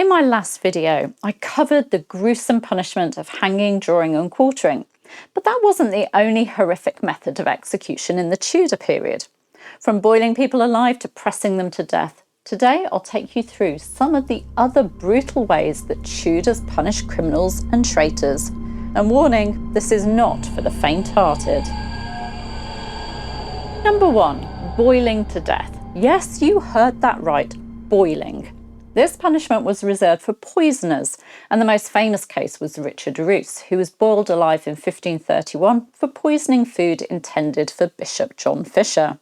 In my last video, I covered the gruesome punishment of hanging, drawing and quartering, but that wasn't the only horrific method of execution in the Tudor period. From boiling people alive to pressing them to death, today I'll take you through some of the other brutal ways that Tudors punish criminals and traitors. And warning, this is not for the faint-hearted. Number 1. Boiling to death. Yes, you heard that right, boiling. This punishment was reserved for poisoners, and the most famous case was Richard Roos, who was boiled alive in 1531 for poisoning food intended for Bishop John Fisher.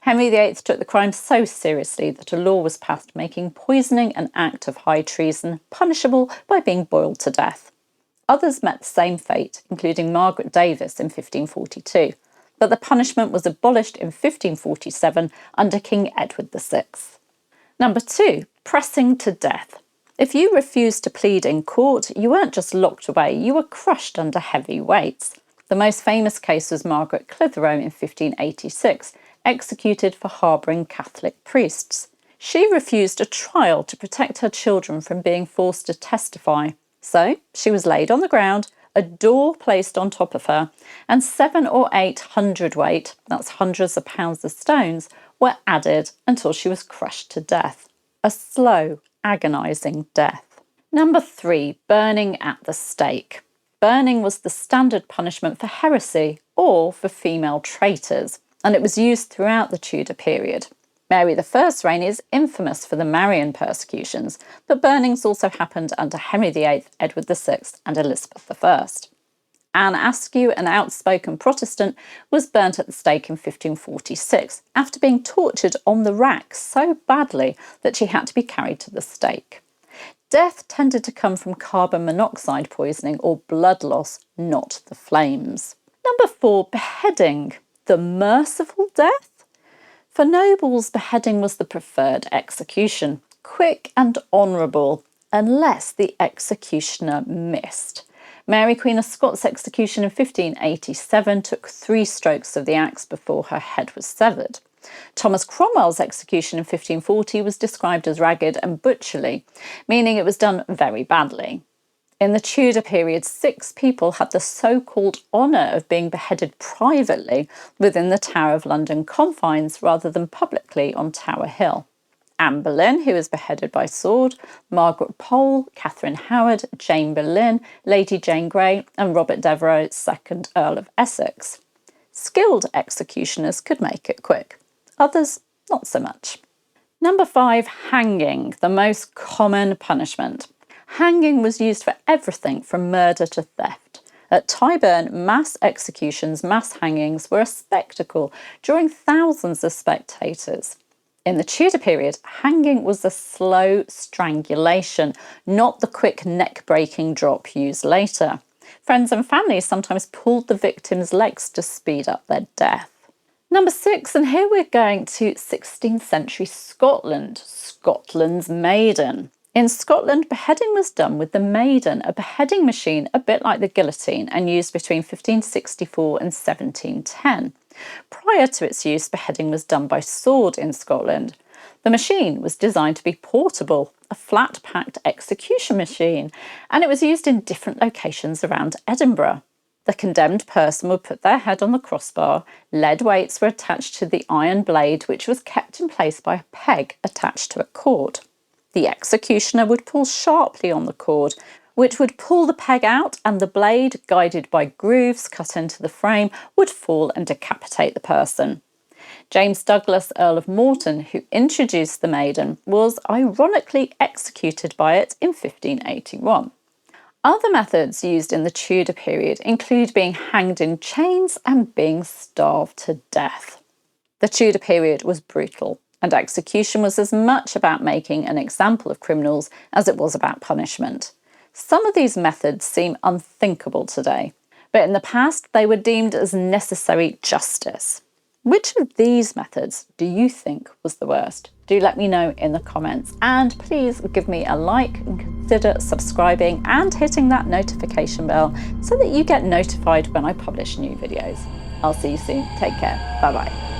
Henry VIII took the crime so seriously that a law was passed making poisoning an act of high treason, punishable by being boiled to death. Others met the same fate, including Margaret Davis in 1542, but the punishment was abolished in 1547 under King Edward VI. Number 2. Pressing to death. If you refused to plead in court, you weren't just locked away, you were crushed under heavy weights. The most famous case was Margaret Clitheroe in 1586, executed for harbouring Catholic priests. She refused a trial to protect her children from being forced to testify. So she was laid on the ground, a door placed on top of her, and 700 or 8 hundredweight, that's hundreds of pounds of stones, were added until she was crushed to death. A slow, agonising death. Number 3. Burning at the stake. Burning was the standard punishment for heresy or for female traitors, and it was used throughout the Tudor period. Mary I's reign is infamous for the Marian persecutions, but burnings also happened under Henry VIII, Edward VI and Elizabeth I. Anne Askew, an outspoken Protestant, was burnt at the stake in 1546 after being tortured on the rack so badly that she had to be carried to the stake. Death tended to come from carbon monoxide poisoning or blood loss, not the flames. Number 4. Beheading. The merciful death? For nobles, beheading was the preferred execution, quick and honourable, unless the executioner missed. Mary Queen of Scots' execution in 1587 took 3 strokes of the axe before her head was severed. Thomas Cromwell's execution in 1540 was described as ragged and butcherly, meaning it was done very badly. In the Tudor period, 6 people had the so-called honour of being beheaded privately within the Tower of London confines rather than publicly on Tower Hill. Anne Boleyn, who was beheaded by sword, Margaret Pole, Catherine Howard, Jane Boleyn, Lady Jane Grey and Robert Devereux, 2nd Earl of Essex. Skilled executioners could make it quick. Others, not so much. Number 5. Hanging, the most common punishment. Hanging was used for everything from murder to theft. At Tyburn, mass executions, mass hangings were a spectacle, drawing thousands of spectators. In the Tudor period, hanging was a slow strangulation, not the quick neck-breaking drop used later. Friends and family sometimes pulled the victim's legs to speed up their death. Number 6, and here we're going to 16th century Scotland, Scotland's maiden. In Scotland, beheading was done with the maiden, a beheading machine a bit like the guillotine and used between 1564 and 1710. Prior to its use, beheading was done by sword in Scotland. The machine was designed to be portable, a flat-packed execution machine, and it was used in different locations around Edinburgh. The condemned person would put their head on the crossbar, lead weights were attached to the iron blade, which was kept in place by a peg attached to a cord. The executioner would pull sharply on the cord, which would pull the peg out, and the blade, guided by grooves cut into the frame, would fall and decapitate the person. James Douglas, Earl of Morton, who introduced the maiden, was ironically executed by it in 1581. Other methods used in the Tudor period include being hanged in chains and being starved to death. The Tudor period was brutal, and execution was as much about making an example of criminals as it was about punishment. Some of these methods seem unthinkable today, but in the past they were deemed as necessary justice. Which of these methods do you think was the worst? Do let me know in the comments, and please give me a like and consider subscribing and hitting that notification bell so that you get notified when I publish new videos. I'll see you soon. Take care. Bye bye.